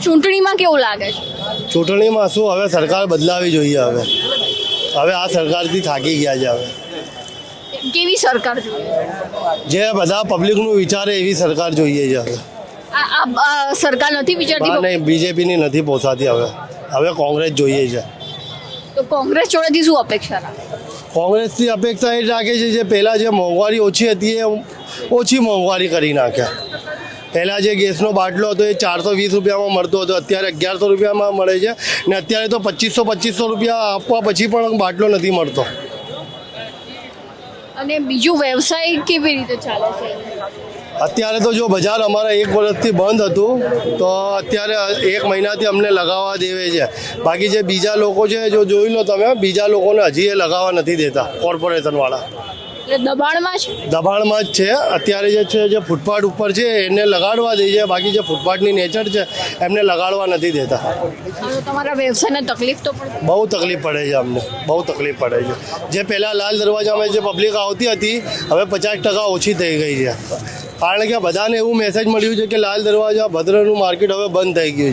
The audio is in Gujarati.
ચૂંટણીમાં કેવું લાગે છે? ચૂંટણીમાં શું હવે સરકાર બદલાવી જોઈએ. હવે આ સરકારથી થાકી ગયા છે. હવે કેવી સરકાર જોઈએ? જે બધા પબ્લિકનું વિચારે એવી સરકાર જોઈએ છે. હવે આ સરકાર નથી વિચારતી? નહીં, બીજેપીની નથી પોસાતી. હવે કોંગ્રેસ જોઈએ છે. તો કોંગ્રેસ જોડેથી શું અપેક્ષા રાખે? કોંગ્રેસની અપેક્ષા એ જ રાખે છે જે પહેલાં જે મોંઘવારી ઓછી હતી એ ઓછી મોંઘવારી કરી નાખ્યા. પહેલાં જે ગેસનો બાટલો હતો એ 420 રૂપિયામાં મળતો હતો, અત્યારે 1100 રૂપિયામાં મળે છે. ને અત્યારે તો 2500 રૂપિયા આપવા પછી પણ બાટલો નથી મળતો. અને બીજું વ્યવસાય કેવી રીતે ચાલે છે? અત્યારે તો જો બજાર અમારા 1 વર્ષથી બંધ હતું, તો અત્યારે 1 મહિનાથી અમને લગાવવા દેવે છે. બાકી જે બીજા લોકો છે, જો જોઈ લો તમે, બીજા લોકોને હજી એ લગાવવા નથી દેતા કોર્પોરેશનવાળા. એટલે દબાણમાં છે? દબાણમાં જ છે. અત્યારે જે છે જે ફૂટપાથ ઉપર છે એને લગાડવા દે છે, બાકી જે ફૂટપાથની નેચર છે એમને લગાડવા નથી દેતા. તો તમારા વ્યવસાયને તકલીફ તો પડે? બહુ તકલીફ પડે છે અમને, બહુ તકલીફ પડે છે. જે પહેલાં લાલ દરવાજામાં જે પબ્લિક આવતી હતી હવે 50% ઓછી થઈ ગઈ છે. કારણ કે બધાને એવું મેસેજ મળ્યું છે કે લાલ દરવાજા ભદ્રનું માર્કેટ હવે બંધ થઈ ગયું છે.